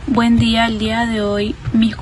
Buen día, el día de hoy mis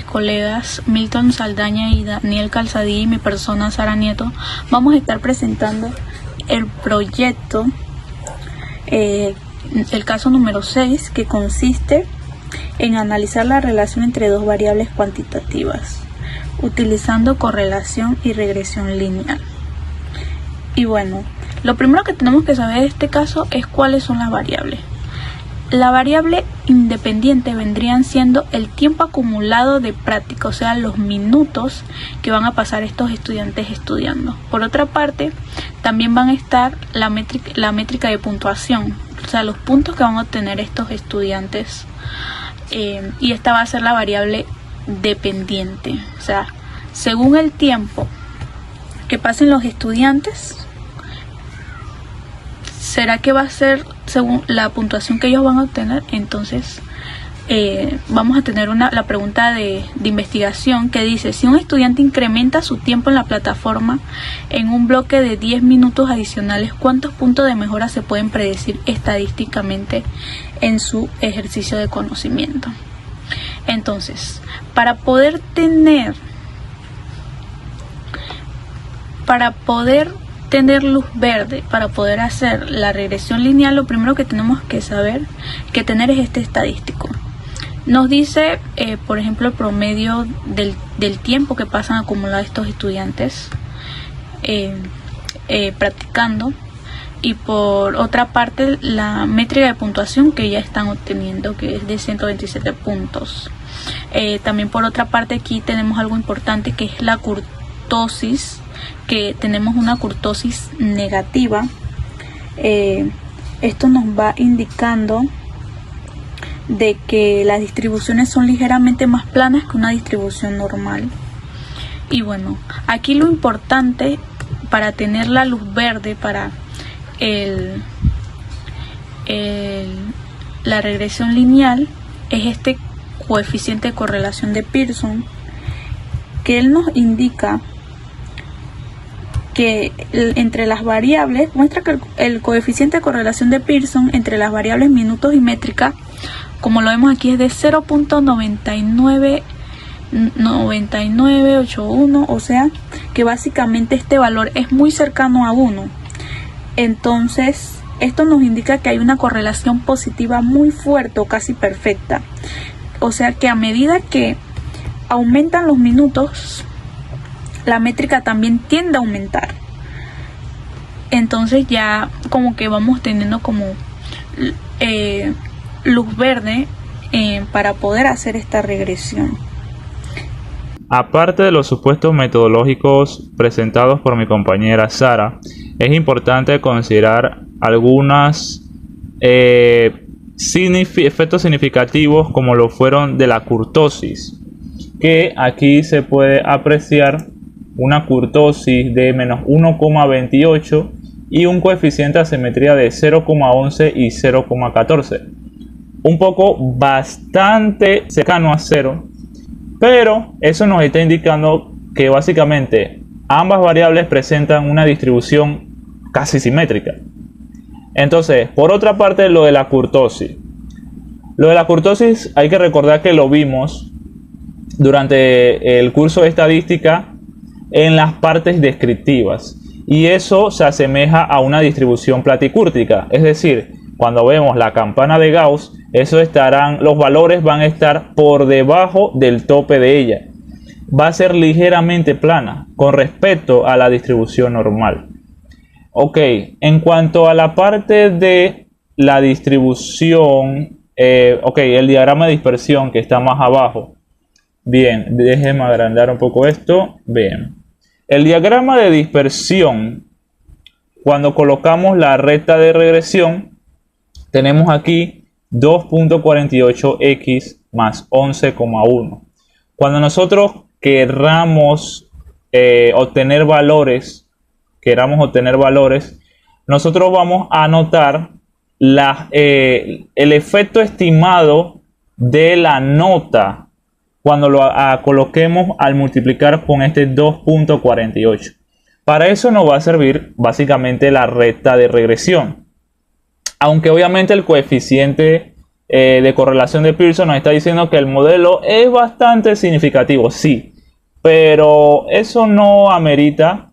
colegas Milton Saldaña y Daniel Calzadí y mi persona Sara Nieto vamos a estar presentando el proyecto, el caso número 6, que consiste en analizar la relación entre dos variables cuantitativas utilizando correlación y regresión lineal. Y bueno, lo primero que tenemos que saber de este caso es cuáles son las variables. La variable independiente vendrían siendo el tiempo acumulado de práctica, o sea, los minutos que van a pasar estos estudiantes estudiando. Por otra parte, también van a estar la métrica de puntuación, o sea, los puntos que van a obtener estos estudiantes. Y esta va a ser la variable dependiente, o sea, según el tiempo que pasen los estudiantes, será que va a ser según la puntuación que ellos van a obtener. Entonces vamos a tener la pregunta de investigación que dice: si un estudiante incrementa su tiempo en la plataforma en un bloque de 10 minutos adicionales, ¿cuántos puntos de mejora se pueden predecir estadísticamente en su ejercicio de conocimiento? Entonces, para poder tener luz verde, para poder hacer la regresión lineal, lo primero que tenemos que tener es este estadístico. Nos dice, por ejemplo, el promedio del tiempo que pasan acumulado estos estudiantes practicando, y por otra parte la métrica de puntuación que ya están obteniendo, que es de 127 puntos. También por otra parte aquí tenemos algo importante, que es la kurtosis, que tenemos una kurtosis negativa. Esto nos va indicando de que las distribuciones son ligeramente más planas que una distribución normal. Y bueno, aquí lo importante para tener la luz verde para la regresión lineal es este coeficiente de correlación de Pearson, que él nos indica que entre las variables, muestra que el coeficiente de correlación de Pearson entre las variables minutos y métrica, como lo vemos aquí, es de 0.9981, o sea que básicamente este valor es muy cercano a 1. Entonces esto nos indica que hay una correlación positiva muy fuerte o casi perfecta, o sea que a medida que aumentan los minutos, la métrica también tiende a aumentar. Entonces ya como que vamos teniendo como luz verde para poder hacer esta regresión. Aparte de los supuestos metodológicos presentados por mi compañera Sara, es importante considerar algunos efectos significativos, como lo fueron de la kurtosis, que aquí se puede apreciar una kurtosis de menos 1,28 y un coeficiente de asimetría de 0,11 y 0,14, un poco bastante cercano a 0, pero eso nos está indicando que básicamente ambas variables presentan una distribución casi simétrica. Entonces, por otra parte, lo de la kurtosis hay que recordar que lo vimos durante el curso de estadística en las partes descriptivas, y eso se asemeja a una distribución platicúrtica, es decir, cuando vemos la campana de Gauss, los valores van a estar por debajo del tope de ella. Va a ser ligeramente plana con respecto a la distribución normal. Ok, en cuanto a la parte de la distribución, el diagrama de dispersión que está más abajo. Bien, déjenme agrandar un poco esto. Bien, el diagrama de dispersión, cuando colocamos la recta de regresión, tenemos aquí 2.48x más 11,1. Cuando nosotros queramos obtener valores, nosotros vamos a anotar el efecto estimado de la nota cuando lo coloquemos al multiplicar con este 2.48. Para eso nos va a servir básicamente la recta de regresión. Aunque obviamente el coeficiente de correlación de Pearson nos está diciendo que el modelo es bastante significativo, sí, pero eso no amerita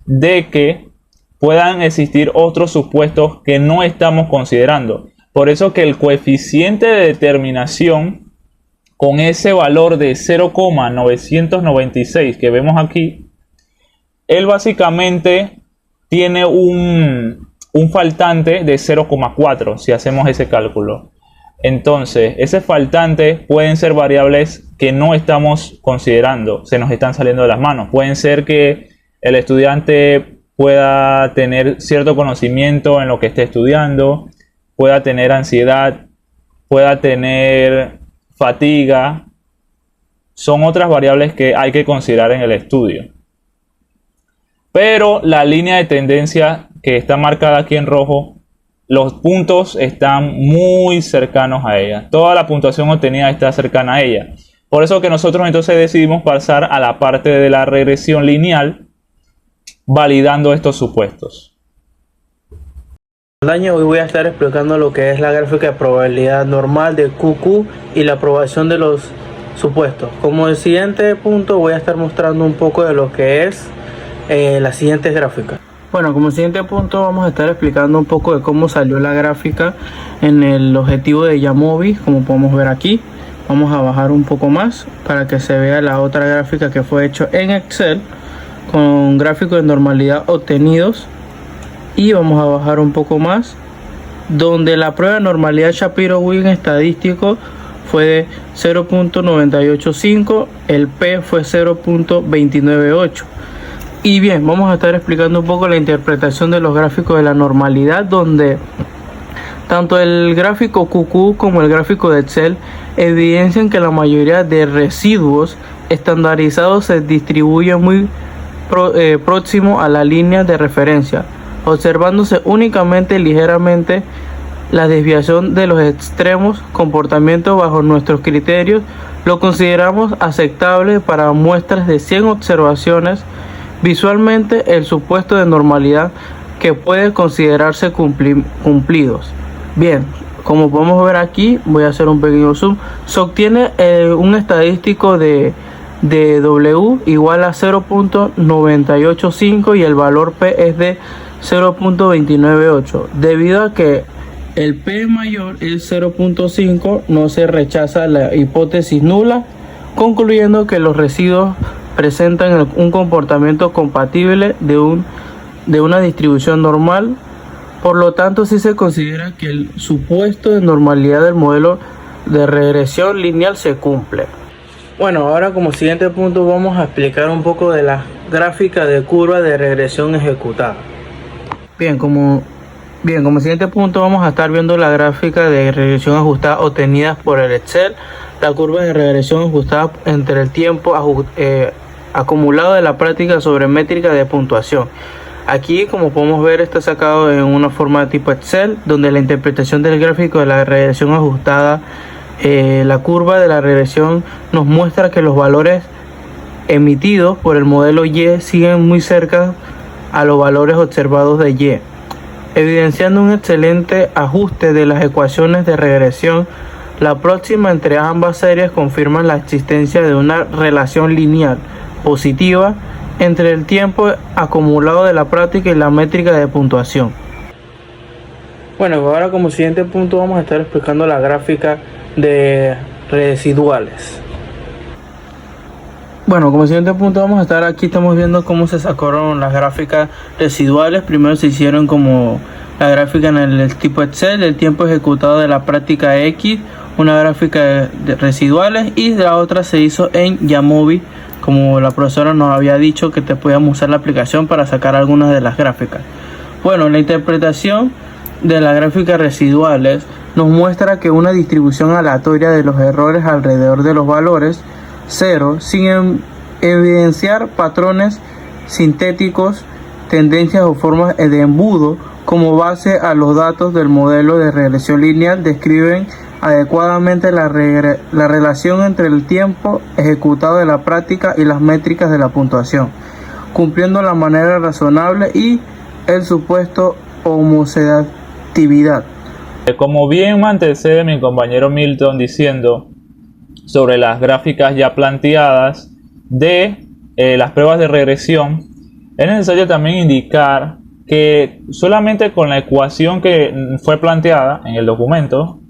de que puedan existir otros supuestos que no estamos considerando. Por eso que el coeficiente de determinación con ese valor de 0,996 que vemos aquí, él básicamente tiene un faltante de 0,4 si hacemos ese cálculo. Entonces, ese faltante pueden ser variables que no estamos considerando, se nos están saliendo de las manos. Pueden ser que el estudiante pueda tener cierto conocimiento en lo que esté estudiando, pueda tener ansiedad, pueda tener fatiga. Son otras variables que hay que considerar en el estudio. Pero la línea de tendencia que está marcada aquí en rojo, los puntos están muy cercanos a ella. Toda la puntuación obtenida está cercana a ella. Por eso que nosotros entonces decidimos pasar a la parte de la regresión lineal, validando estos supuestos. Hoy voy a estar explicando lo que es la gráfica de probabilidad normal de QQ y la aprobación de los supuestos. Como el siguiente punto voy a estar mostrando un poco de lo que es las siguientes gráficas. Bueno, como siguiente punto vamos a estar explicando un poco de cómo salió la gráfica en el objetivo de Jamovi, como podemos ver aquí. Vamos a bajar un poco más para que se vea la otra gráfica que fue hecho en Excel con gráficos de normalidad obtenidos, y vamos a bajar un poco más donde la prueba de normalidad Shapiro-Wilk estadístico fue de 0.985, el P fue 0.298. Y bien, vamos a estar explicando un poco la interpretación de los gráficos de la normalidad, donde tanto el gráfico QQ como el gráfico de Excel evidencian que la mayoría de residuos estandarizados se distribuyen muy próximo a la línea de referencia, observándose únicamente ligeramente la desviación de los extremos. Comportamiento bajo nuestros criterios lo consideramos aceptable para muestras de 100 observaciones. Visualmente, el supuesto de normalidad que puede considerarse cumplidos. Bien, como podemos ver aquí, voy a hacer un pequeño zoom. Se obtiene un estadístico de W igual a 0.985 y el valor P es de 0.298. Debido a que el P mayor es 0.5, no se rechaza la hipótesis nula, concluyendo que los residuos presentan un comportamiento compatible de una distribución normal. Por lo tanto, sí se considera que el supuesto de normalidad del modelo de regresión lineal se cumple. Bueno, ahora como siguiente punto vamos a explicar un poco de la gráfica de curva de regresión ejecutada. Bien, como siguiente punto vamos a estar viendo la gráfica de regresión ajustada obtenidas por el Excel, la curva de regresión ajustada entre el tiempo acumulado de la práctica sobre métrica de puntuación. Aquí, como podemos ver, está sacado en una forma tipo Excel, donde la interpretación del gráfico de la regresión ajustada, la curva de la regresión nos muestra que los valores emitidos por el modelo Y siguen muy cerca a los valores observados de Y, evidenciando un excelente ajuste de las ecuaciones de regresión. La próxima entre ambas series confirman la existencia de una relación lineal positiva entre el tiempo acumulado de la práctica y la métrica de puntuación. Bueno, ahora como siguiente punto vamos a estar explicando la gráfica de residuales. Bueno, como siguiente punto vamos a estar aquí, estamos viendo cómo se sacaron las gráficas residuales. Primero se hicieron como la gráfica en el tipo Excel, el tiempo ejecutado de la práctica X, una gráfica de residuales, y la otra se hizo en Jamovi, como la profesora nos había dicho que te podíamos usar la aplicación para sacar algunas de las gráficas. Bueno, la interpretación de las gráficas residuales nos muestra que una distribución aleatoria de los errores alrededor de los valores 0, sin evidenciar patrones sintéticos, tendencias o formas de embudo como base a los datos del modelo de regresión lineal, describen adecuadamente la relación entre el tiempo ejecutado de la práctica y las métricas de la puntuación, cumpliendo la manera razonable y el supuesto homosexualidad. Como bien me antecede mi compañero Milton diciendo sobre las gráficas ya planteadas de las pruebas de regresión, es necesario también indicar que solamente con la ecuación que fue planteada en el documento,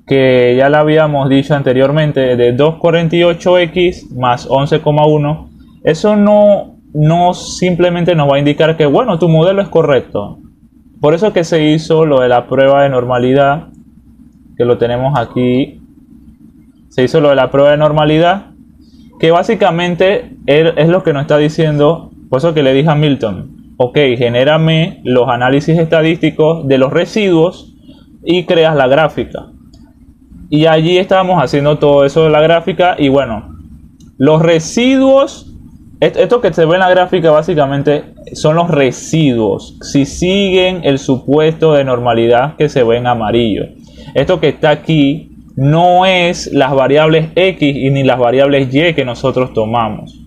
que ya la habíamos dicho anteriormente, de 248x más 11,1, eso no simplemente nos va a indicar que, bueno, tu modelo es correcto. Por eso que se hizo lo de la prueba de normalidad, que lo tenemos aquí. Se hizo lo de la prueba de normalidad, que básicamente es lo que nos está diciendo. Por eso que le dije a Milton, ok, genérame los análisis estadísticos de los residuos y creas la gráfica. Y allí estábamos haciendo todo eso de la gráfica. Y bueno, los residuos, esto que se ve en la gráfica básicamente son los residuos, si siguen el supuesto de normalidad que se ve en amarillo. Esto que está aquí no es las variables X y ni las variables Y que nosotros tomamos.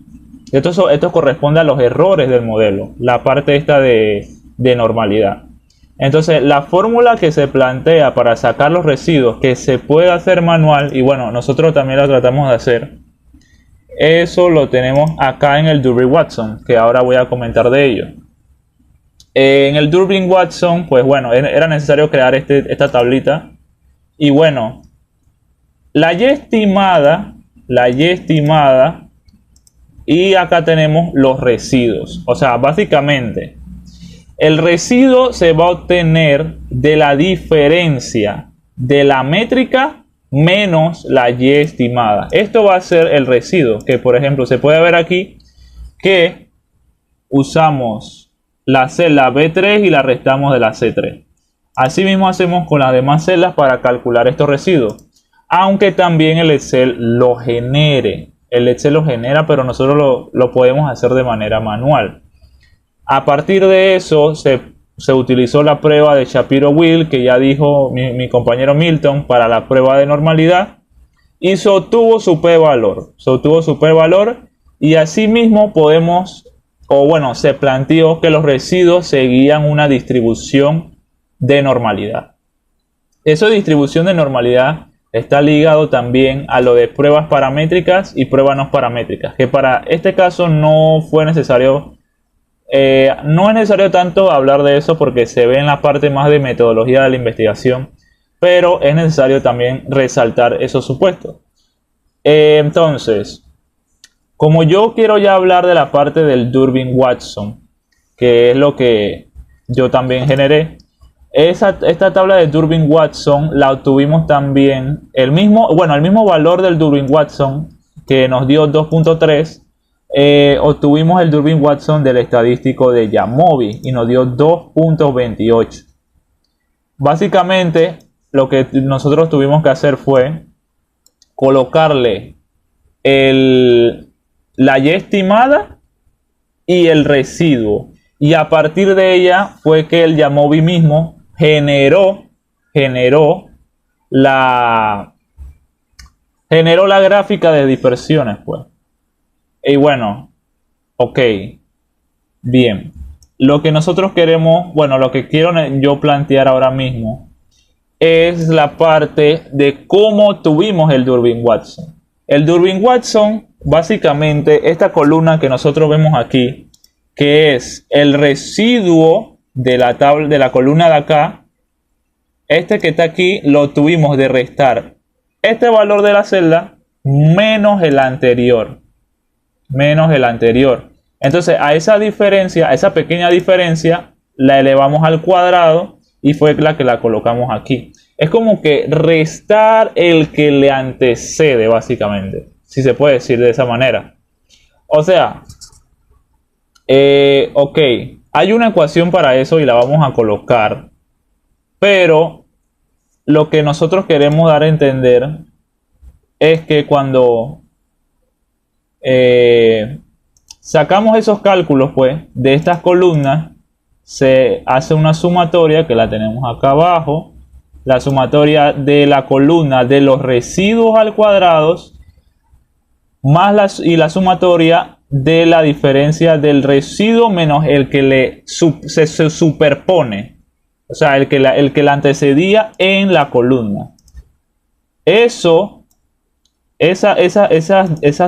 Esto corresponde a los errores del modelo, la parte esta de normalidad. Entonces, la fórmula que se plantea para sacar los residuos, que se puede hacer manual, y bueno, nosotros también la tratamos de hacer, eso lo tenemos acá en el Durbin-Watson, que ahora voy a comentar de ello. En el Durbin-Watson, pues bueno, era necesario crear esta tablita. Y bueno, la Y estimada, y acá tenemos los residuos. O sea, básicamente, el residuo se va a obtener de la diferencia de la métrica menos la Y estimada. Esto va a ser el residuo, que por ejemplo se puede ver aquí que usamos la celda B3 y la restamos de la C3. Así mismo hacemos con las demás celdas para calcular estos residuos, aunque también el Excel lo genere. El Excel lo genera, pero nosotros lo podemos hacer de manera manual. A partir de eso se utilizó la prueba de Shapiro-Wilk, que ya dijo mi compañero Milton, para la prueba de normalidad, y se obtuvo su p-valor. Y así mismo se planteó que los residuos seguían una distribución de normalidad. Esa distribución de normalidad está ligado también a lo de pruebas paramétricas y pruebas no paramétricas, que para este caso no fue necesario. No es necesario tanto hablar de eso porque se ve en la parte más de metodología de la investigación, pero es necesario también resaltar esos supuestos. Entonces, como yo quiero ya hablar de la parte del Durbin-Watson, que es lo que yo también generé, esta tabla de Durbin-Watson la obtuvimos también, el mismo valor del Durbin-Watson que nos dio 2.3. Obtuvimos el Durbin-Watson del estadístico de Yamovi y nos dio 2.28. Básicamente lo que nosotros tuvimos que hacer fue colocarle la Y estimada y el residuo, y a partir de ella fue que el Yamovi mismo generó la gráfica de dispersiones, pues. Y bueno, ok, bien. Lo que nosotros queremos, lo que quiero yo plantear ahora mismo es la parte de cómo tuvimos el Durbin-Watson. El Durbin-Watson, básicamente, esta columna que nosotros vemos aquí, que es el residuo de la tabla, de la columna de acá, este que está aquí, lo tuvimos de restar este valor de la celda menos el anterior. Entonces a esa diferencia, a esa pequeña diferencia, la elevamos al cuadrado y fue la que la colocamos aquí. Es como que restar el que le antecede, básicamente, si se puede decir de esa manera. O sea, ok, hay una ecuación para eso y la vamos a colocar, pero lo que nosotros queremos dar a entender es que cuando sacamos esos cálculos, pues, de estas columnas, se hace una sumatoria que la tenemos acá abajo, la sumatoria de la columna de los residuos al cuadrado más la sumatoria de la diferencia del residuo menos el que se superpone. O sea, el que la antecedía en la columna. Esas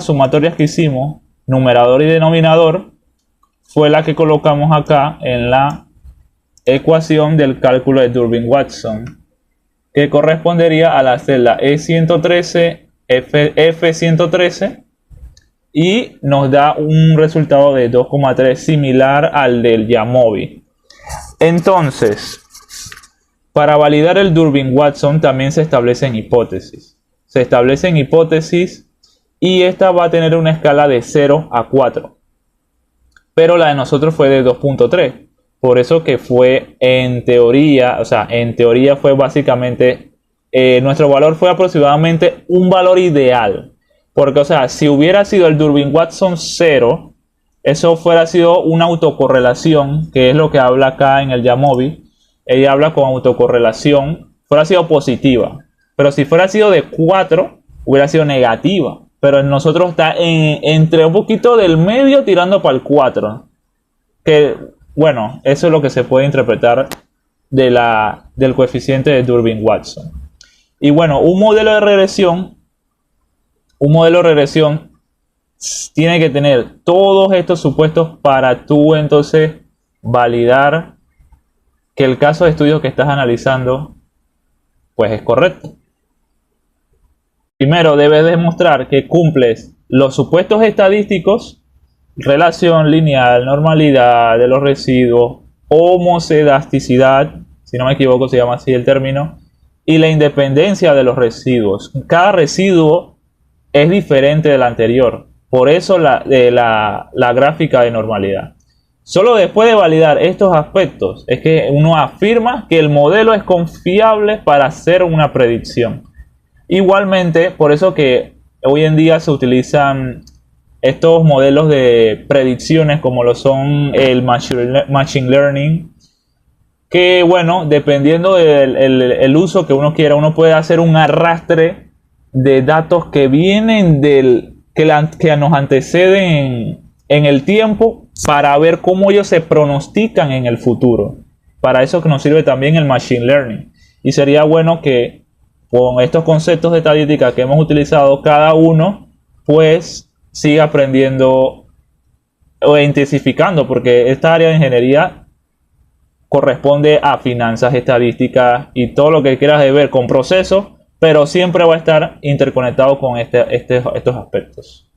sumatorias que hicimos, numerador y denominador, fue la que colocamos acá en la ecuación del cálculo de Durbin-Watson, que correspondería a la celda E113, F113, y nos da un resultado de 2,3 similar al del Yamovi. Entonces, para validar el Durbin-Watson también se establecen hipótesis. Se establecen hipótesis y esta va a tener una escala de 0 a 4. Pero la de nosotros fue de 2.3. Por eso que fue en teoría, o sea, en teoría fue básicamente, nuestro valor fue aproximadamente un valor ideal. Porque, o sea, si hubiera sido el Durbin-Watson 0, eso fuera sido una autocorrelación, que es lo que habla acá en el Yamovi. Ella habla con autocorrelación, fuera sido positiva. Pero si fuera sido de 4, hubiera sido negativa. Pero en nosotros está entre un poquito del medio tirando para el 4. Que, bueno, eso es lo que se puede interpretar del coeficiente de Durbin-Watson. Y bueno, un modelo de regresión tiene que tener todos estos supuestos para tú entonces validar que el caso de estudio que estás analizando pues es correcto. Primero debes demostrar que cumples los supuestos estadísticos: relación lineal, normalidad de los residuos, homocedasticidad, si no me equivoco se llama así el término, y la independencia de los residuos. Cada residuo es diferente del anterior, por eso la gráfica de normalidad. Solo después de validar estos aspectos es que uno afirma que el modelo es confiable para hacer una predicción. Igualmente, por eso que hoy en día se utilizan estos modelos de predicciones como lo son el Machine Learning, que bueno, dependiendo del uso que uno quiera, uno puede hacer un arrastre de datos que vienen que nos anteceden en el tiempo para ver cómo ellos se pronostican en el futuro. Para eso que nos sirve también el Machine Learning. Y sería bueno que con estos conceptos de estadística que hemos utilizado, cada uno pues siga aprendiendo o intensificando, porque esta área de ingeniería corresponde a finanzas, estadísticas y todo lo que quieras de ver con procesos, pero siempre va a estar interconectado con estos aspectos.